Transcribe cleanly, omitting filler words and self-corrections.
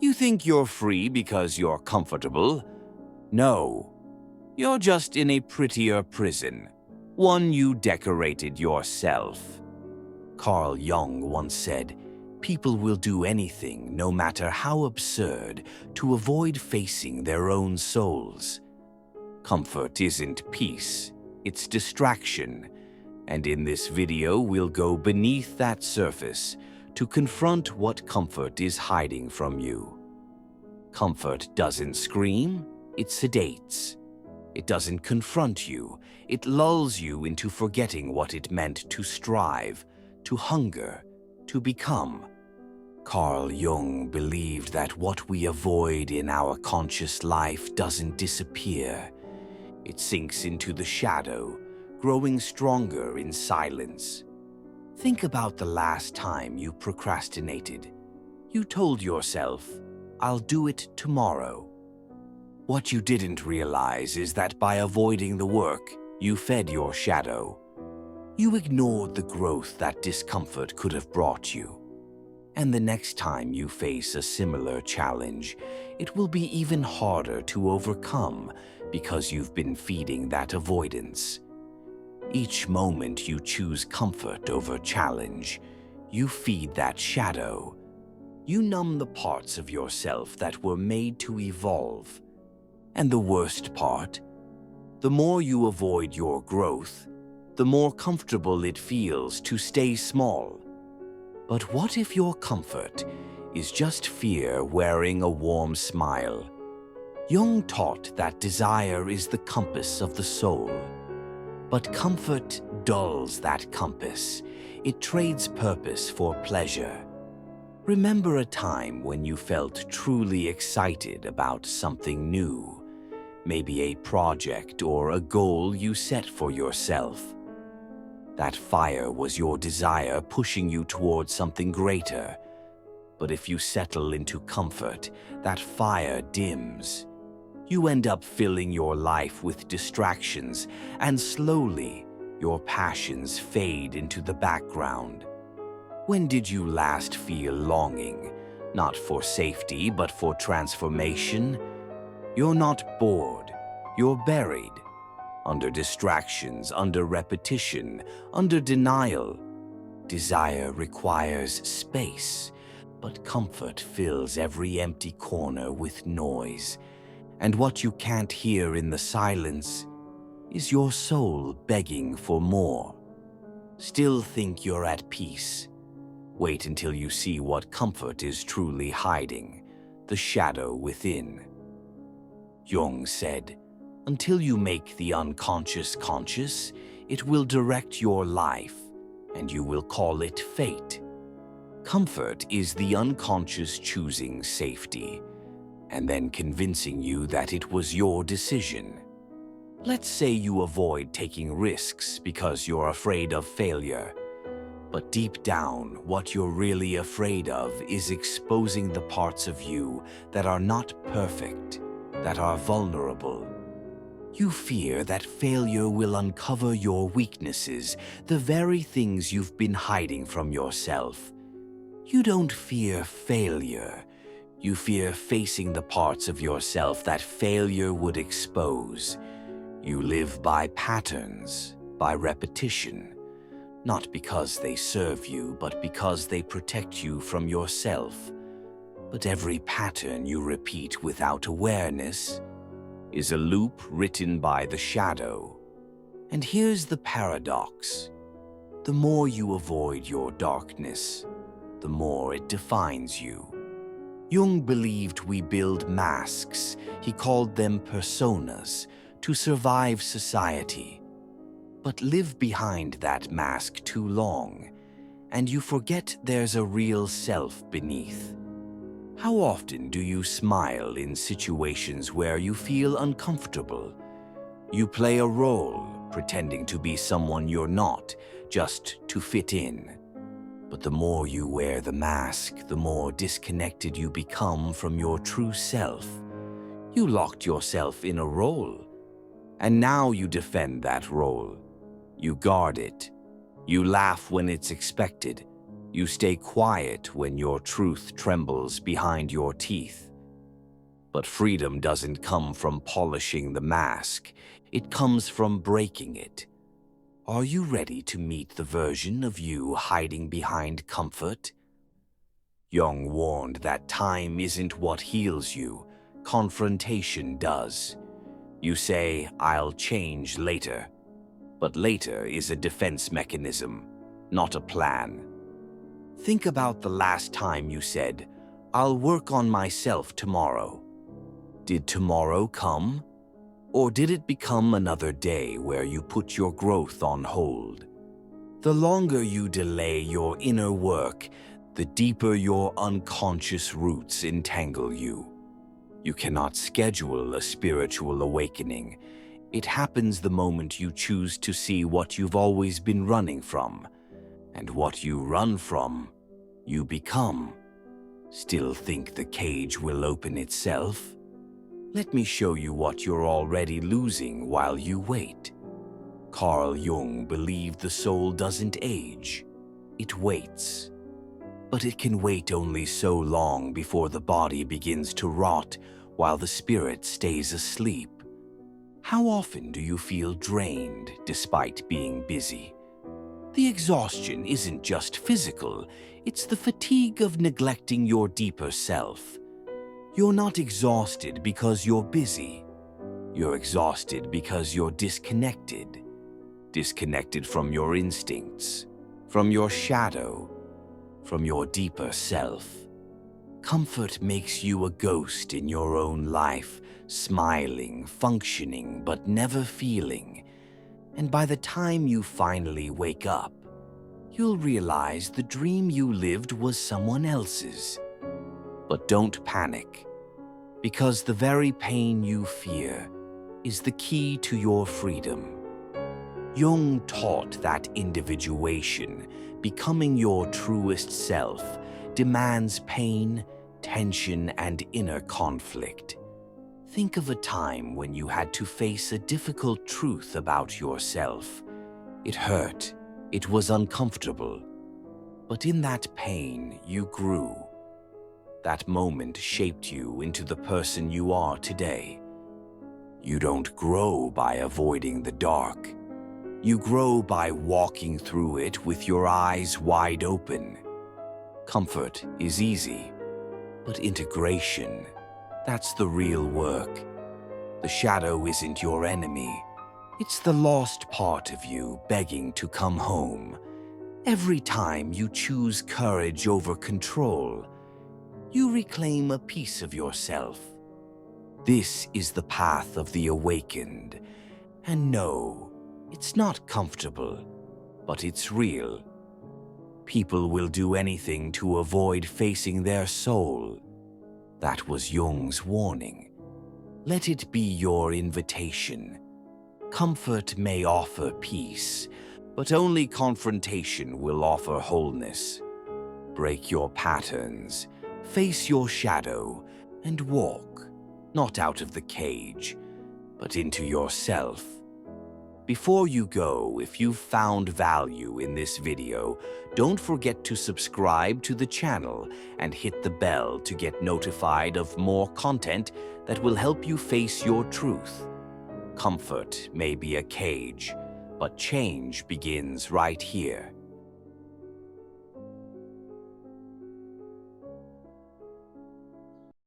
You think you're free because you're comfortable? No, you're just in a prettier prison, one you decorated yourself. Carl Jung once said, "People will do anything, no matter how absurd, to avoid facing their own souls." Comfort isn't peace, it's distraction. And in this video, we'll go beneath that surface to confront what comfort is hiding from you. Comfort doesn't scream, it sedates. It doesn't confront you, it lulls you into forgetting what it meant to strive, to hunger, to become. Carl Jung believed that what we avoid in our conscious life doesn't disappear. It sinks into the shadow, growing stronger in silence. Think about the last time you procrastinated. You told yourself, "I'll do it tomorrow." What you didn't realize is that by avoiding the work, you fed your shadow. You ignored the growth that discomfort could have brought you. And the next time you face a similar challenge, it will be even harder to overcome because you've been feeding that avoidance. Each moment you choose comfort over challenge, you feed that shadow. You numb the parts of yourself that were made to evolve. And the worst part, the more you avoid your growth, the more comfortable it feels to stay small. But what if your comfort is just fear wearing a warm smile? Jung taught that desire is the compass of the soul. But comfort dulls that compass. It trades purpose for pleasure. Remember a time when you felt truly excited about something new, maybe a project or a goal you set for yourself. That fire was your desire pushing you towards something greater. But if you settle into comfort, that fire dims. You end up filling your life with distractions, and slowly, your passions fade into the background. When did you last feel longing, not for safety, but for transformation? You're not bored, you're buried. Under distractions, under repetition, under denial. Desire requires space, but comfort fills every empty corner with noise. And what you can't hear in the silence is your soul begging for more. Still think you're at peace. Wait until you see what comfort is truly hiding, the shadow within. Jung said, "Until you make the unconscious conscious, it will direct your life, and you will call it fate." Comfort is the unconscious choosing safety, and then convincing you that it was your decision. Let's say you avoid taking risks because you're afraid of failure. But deep down, what you're really afraid of is exposing the parts of you that are not perfect, that are vulnerable. You fear that failure will uncover your weaknesses, the very things you've been hiding from yourself. You don't fear failure. You fear facing the parts of yourself that failure would expose. You live by patterns, by repetition, not because they serve you, but because they protect you from yourself. But every pattern you repeat without awareness is a loop written by the shadow. And here's the paradox. The more you avoid your darkness, the more it defines you. Jung believed we build masks, he called them personas, to survive society. But live behind that mask too long, and you forget there's a real self beneath. How often do you smile in situations where you feel uncomfortable? You play a role, pretending to be someone you're not, just to fit in. But the more you wear the mask, the more disconnected you become from your true self. You locked yourself in a role, and now you defend that role. You guard it. You laugh when it's expected. You stay quiet when your truth trembles behind your teeth. But freedom doesn't come from polishing the mask. It comes from breaking it. Are you ready to meet the version of you hiding behind comfort? Jung warned that time isn't what heals you. Confrontation does. You say, "I'll change later." But later is a defense mechanism, not a plan. Think about the last time you said, "I'll work on myself tomorrow." Did tomorrow come? Or did it become another day where you put your growth on hold? The longer you delay your inner work, the deeper your unconscious roots entangle you. You cannot schedule a spiritual awakening. It happens the moment you choose to see what you've always been running from. And what you run from, you become. Still think the cage will open itself? Let me show you what you're already losing while you wait. Carl Jung believed the soul doesn't age. It waits. But it can wait only so long before the body begins to rot while the spirit stays asleep. How often do you feel drained despite being busy? The exhaustion isn't just physical, it's the fatigue of neglecting your deeper self. You're not exhausted because you're busy. You're exhausted because you're disconnected. Disconnected from your instincts, from your shadow, from your deeper self. Comfort makes you a ghost in your own life, smiling, functioning, but never feeling. And by the time you finally wake up, you'll realize the dream you lived was someone else's. But don't panic, because the very pain you fear is the key to your freedom. Jung taught that individuation, becoming your truest self, demands pain, tension, and inner conflict. Think of a time when you had to face a difficult truth about yourself. It hurt, it was uncomfortable, but in that pain you grew. That moment shaped you into the person you are today. You don't grow by avoiding the dark. You grow by walking through it with your eyes wide open. Comfort is easy, but integration, that's the real work. The shadow isn't your enemy. It's the lost part of you begging to come home. Every time you choose courage over control, you reclaim a piece of yourself. This is the path of the awakened. And no, it's not comfortable, but it's real. People will do anything to avoid facing their soul. That was Jung's warning. Let it be your invitation. Comfort may offer peace, but only confrontation will offer wholeness. Break your patterns, face your shadow, and walk, not out of the cage, but into yourself. Before you go, if you've found value in this video, don't forget to subscribe to the channel and hit the bell to get notified of more content that will help you face your truth. Comfort may be a cage, but change begins right here.